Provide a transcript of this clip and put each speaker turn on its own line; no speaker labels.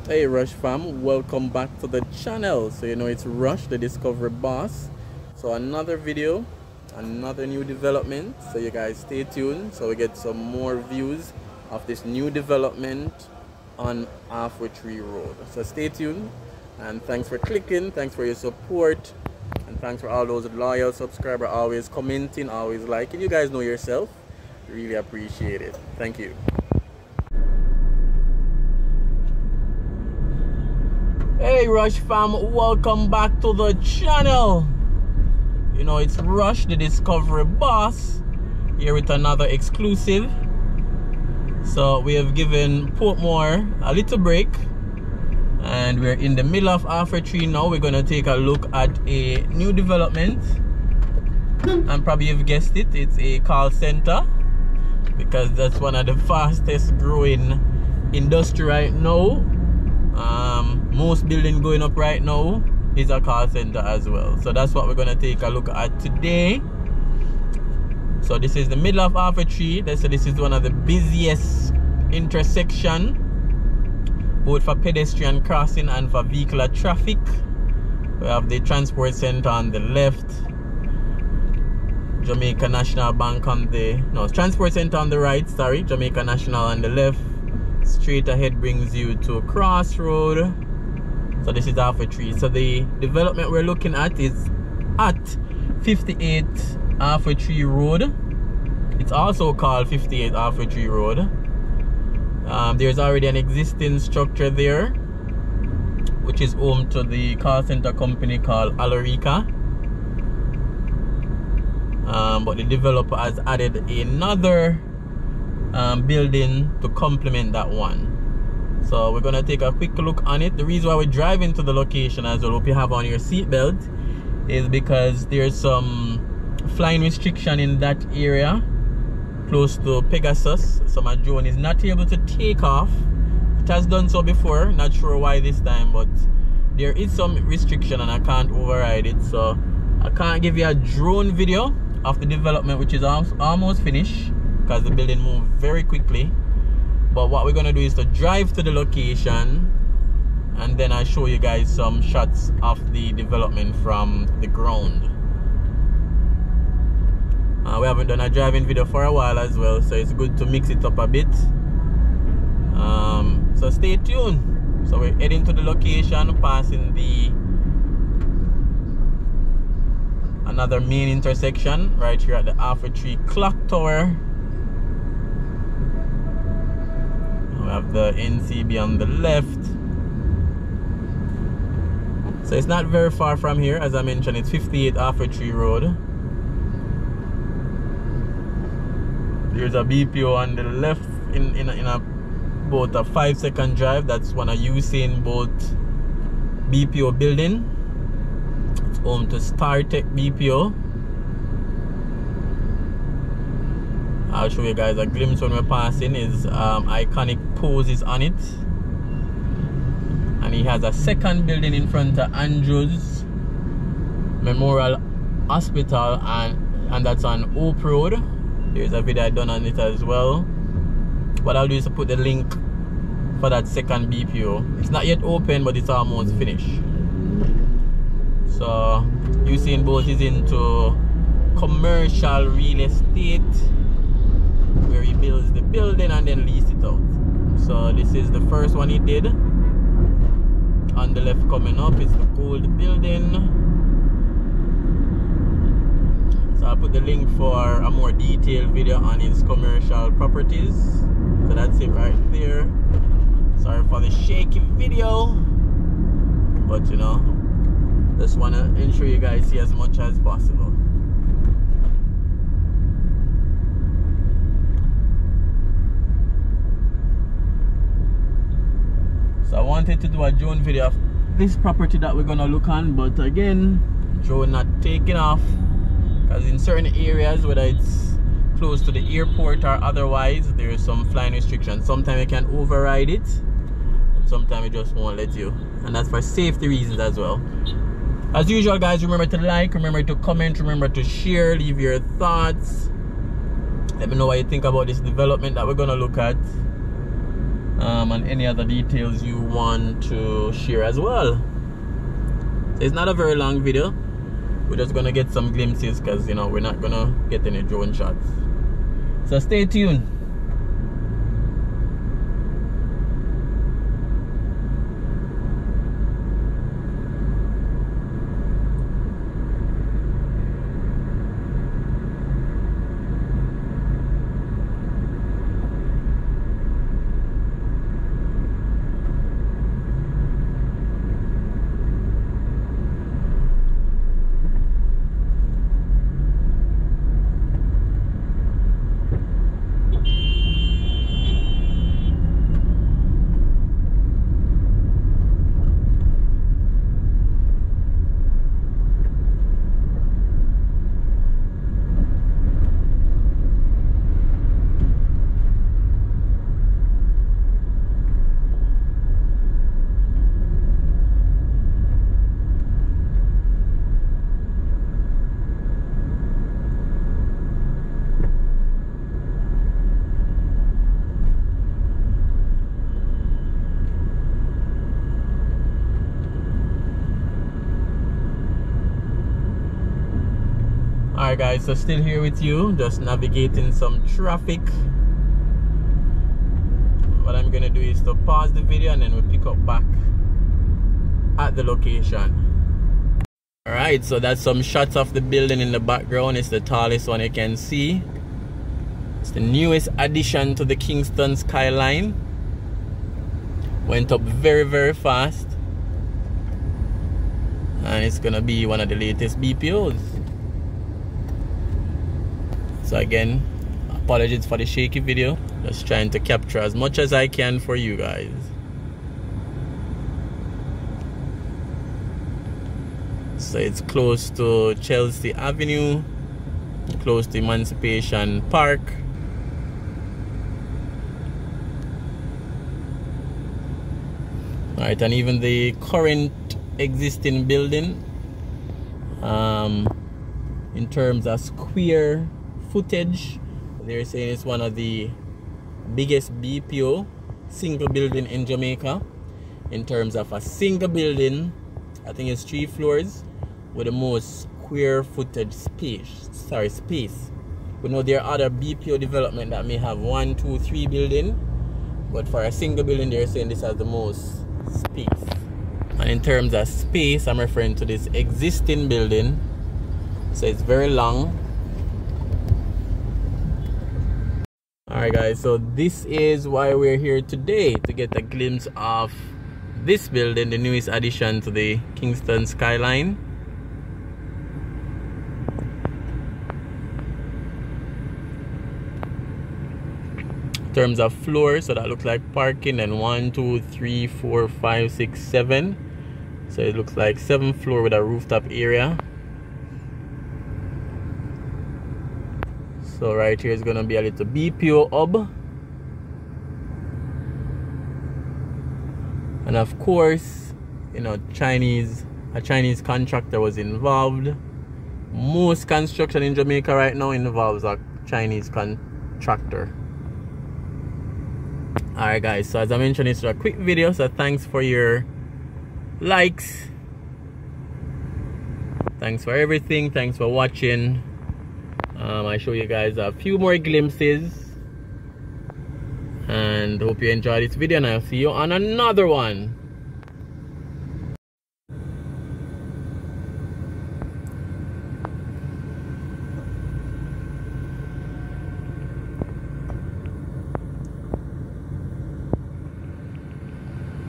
Hey Rush fam, welcome back to the channel. So you know it's Rush, the Discovery Boss. So another video, another new development, so you guys stay tuned so we get some more views of this new development on Halfway Tree Road. So stay tuned, and thanks for clicking, thanks for your support, and thanks for all those loyal subscribers always commenting, always liking. You guys know yourself, really appreciate it. Thank you. Hey Rush fam, welcome back to the channel. You know it's Rush, the Discovery Boss, here with another exclusive. So we have given Portmore a little break, and we're in the middle of Halfway Tree now. We're gonna take a look at a new development, and probably you've guessed it, it's a call center, because that's one of the fastest growing industry right now. Most building going up right now is a call center as well. So that's what we're gonna take a look at today. So this is the middle of Halfway Tree. So this is one of the busiest intersection, both for pedestrian crossing and for vehicular traffic. We have the transport center on the left, Jamaica National Bank on the transport center on the right, sorry, Jamaica National on the left. Straight ahead brings you to Crossroad. So this is Halfway Tree. So the development we're looking at is at 58 Halfway Tree Road. It's also called 58 Halfway Tree Road. There's already an existing structure there, which is home to the call center company called Alorica. But the developer has added another building to complement that one. So we're gonna take a quick look on it. The reason why we're driving to the location as well, hope you have on your seatbelt, is because there's some flying restriction in that area close to Pegasus. So my drone is not able to take off. It has done so before, not sure why this time, but there is some restriction and I can't override it. So I can't give you a drone video of the development, which is almost finished, because the building moved very quickly. But what we're gonna do is to drive to the location, and then I'll show you guys some shots of the development from the ground. We haven't done a driving video for a while as well, so it's good to mix it up a bit. So stay tuned. So we're heading to the location, passing another main intersection right here at the Halfway Tree Clock Tower. We have the NCB on the left. So it's not very far from here. As I mentioned, it's 58 Halfway Tree Road. There's a BPO on the left in about a 5-second drive. That's one of Usain Bolt BPO building. It's home to StarTech BPO. I'll show you guys a glimpse when we're passing. His iconic poses on it, and he has a second building in front of Andrews Memorial Hospital, and that's on Hope Road. There's a video I done on it as well. What I'll do is to put the link for that second BPO. It's not yet open, but it's almost finished. So Usain Bolt is into commercial real estate, where he builds the building and then lease it out. So this is the first one he did. On the left coming up is the gold building. So I'll put the link for a more detailed video on his commercial properties. So that's it right there. Sorry for the shaky video, but you know, Just want to ensure you guys see as much as possible. So I wanted to do a drone video of this property that we're gonna look on, but again, drone not taking off because in certain areas, whether it's close to the airport or otherwise, there is some flying restrictions. Sometimes you can override it, and sometimes it just won't let you, and that's for safety reasons as well. As usual, guys, remember to like, remember to comment, remember to share, leave your thoughts. Let me know what you think about this development that we're gonna look at. And any other details you want to share as well. So it's not a very long video. We're just gonna get some glimpses because, you know, we're not gonna get any drone shots. So stay tuned. Alright guys, so still here with you, just navigating some traffic. What I'm gonna do is to pause the video and then we'll pick up back at the location. Alright, so that's some shots of the building in the background. It's the tallest one you can see. It's the newest addition to the Kingston skyline. Went up very, very fast. And it's gonna be one of the latest BPOs. So again, apologies for the shaky video. Just trying to capture as much as I can for you guys. So it's close to Chelsea Avenue, close to Emancipation Park. Alright, and even the current existing building, in terms of square footage, they're saying it's one of the biggest BPO single building in Jamaica. In terms of a single building, I think it's 3 floors with the most square footage space. We know there are other BPO development that may have 1, 2, 3 building, but for a single building they're saying this has the most space. And in terms of space, I'm referring to this existing building. So it's very long. Alright guys, so this is why we're here today, to get a glimpse of this building, the newest addition to the Kingston skyline. In terms of floors, so that looks like parking, and 1, 2, 3, 4, 5, 6, 7. So it looks like 7th floor with a rooftop area. So right here is gonna be a little BPO hub. And of course, you know, a Chinese contractor was involved. Most construction in Jamaica right now involves a Chinese contractor. Alright guys, so as I mentioned, it's a quick video, so thanks for your likes. Thanks for everything, thanks for watching. I show you guys a few more glimpses, and hope you enjoyed this video, and I'll see you on another one.